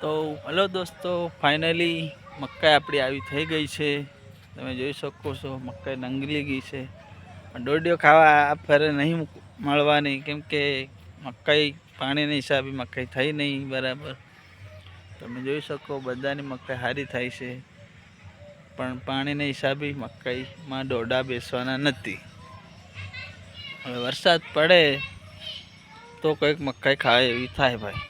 તો હલો દોસ્તો, ફાઇનલી મકાઈ આપણી આવી થઈ ગઈ છે. તમે જોઈ શકો છો મકાઈ નંગલી ગઈ છે. દોડીઓ ખાવા આ ફરે નહીં મળવાની, કેમ કે મકાઈ પાણીના હિસાબે મકાઈ થઈ નહીં બરાબર. તમે જોઈ શકો બધાની મકાઈ સારી થાય છે, પણ પાણીના હિસાબે મકાઈમાં દોડા બેસવાના નથી. હવે વરસાદ પડે તો કંઈક મકાઈ ખાય એવી થાય ભાઈ.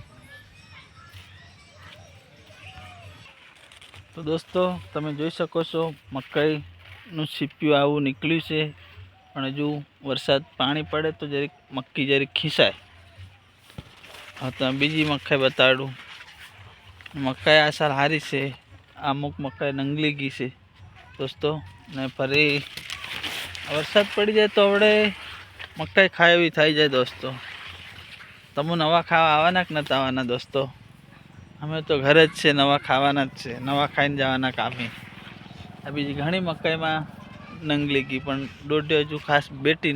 તો દોસ્તો તમે જોઈ શકો છો મકાઈનું સીપ્યું આવું નીકળ્યું છે, પણ હજુ વરસાદ પાણી પડે તો જરીક મક્કી જરીક ખીસાય. હા, તો બીજી મકાઈ બતાડું. મકાઈ આ સાલ સારી છે, અમુક મકાઈ નંગલી ગઈ છે દોસ્તો. ને ફરી વરસાદ પડી જાય તો આપણે મકાઈ ખાય એવી થઈ જાય દોસ્તો. તમે નવા ખાવા આવવાના કે નથી આવવાના દોસ્તો? અમે તો ઘરે જ છે, નવા ખાવાના જ છે, નવા ખાઈને જવાના કામે. આ બીજી ઘણી મકાઈમાં નંગલી ગઈ, પણ દોઢી હજુ ખાસ બેઠી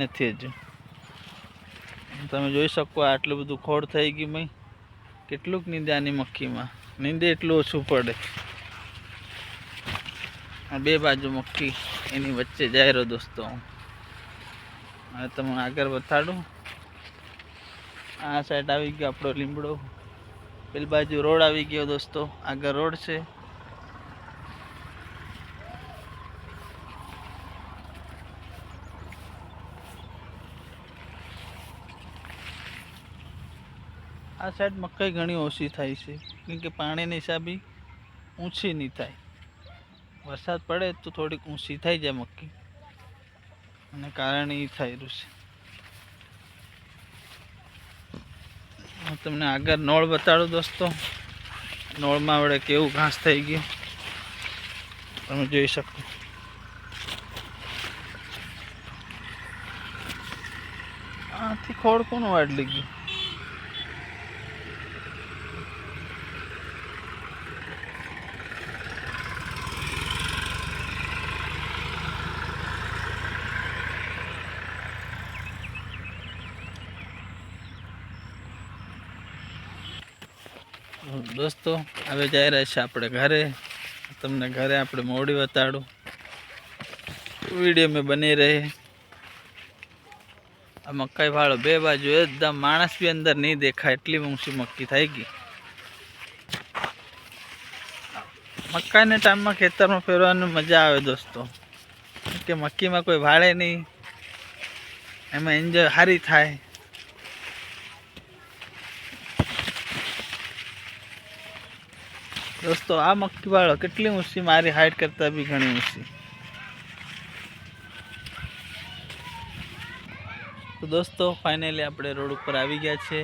નથી હજુ. તમે જોઈ શકો આટલું બધું ખોડ થઈ ગયું મેં. કેટલુંક નીંદાની મક્કીમાં નીંદે એટલું ઓછું પડે. આ બે બાજુ મક્કી એની વચ્ચે જાય રહ્યો દોસ્તો. હવે તમને આગળ બતાડું. આ સાઈડ આવી ગયો આપણો લીમડો, પેલી બાજુ રોડ આવી ગયો દોસ્તો. આગળ રોડ છે. આ સાઈડ મકાઈ ઘણી ઓછી થાય છે, કેમ કે પાણીના હિસાબે ઊંચી નહીં થાય. વરસાદ પડે તો થોડીક ઊંચી થઈ જાય મક્કી, અને કારણે એ થઈ રહ્યું છે. હું તમને આગળ નોળ બતાડું દોસ્તો. નોળમાં વડે કેવું ઘાસ થઈ ગયું તમે જોઈ શકો. આથી ખોડ કોણ વાડલી ગયું? દોસ્તો હવે જઈ રહ્યા છે આપણે ઘરે. તમને ઘરે આપણે મોડી બતાડું. વિડીયો મેં બની રહે. આ મકાઈ વાળો બે બાજુ એકદમ માણસ બી અંદર નહીં દેખાય એટલી ઊંચી મક્કી થઈ ગઈ. મકાઈના ટાઈમમાં ખેતરમાં ફેરવાની મજા આવે દોસ્તો, કે મક્કીમાં કોઈ ભાડે નહીં, એમાં એન્જોય સારી થાય. દોસ્તો આ મક્કી વાળો કેટલી ઊંચી, મારી હાઈટ કરતા બી ઘણી ઊંચી. તો દોસ્તો ફાઇનલી આપણે રોડ ઉપર આવી ગયા છે.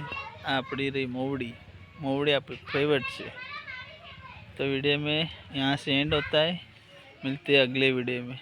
આ આપણી રહી मोवड़ी આપણી फेवरेट છે. तो वीडियो में यहाँ से एंड होता है, मिलते हैं अगले वीडियो में।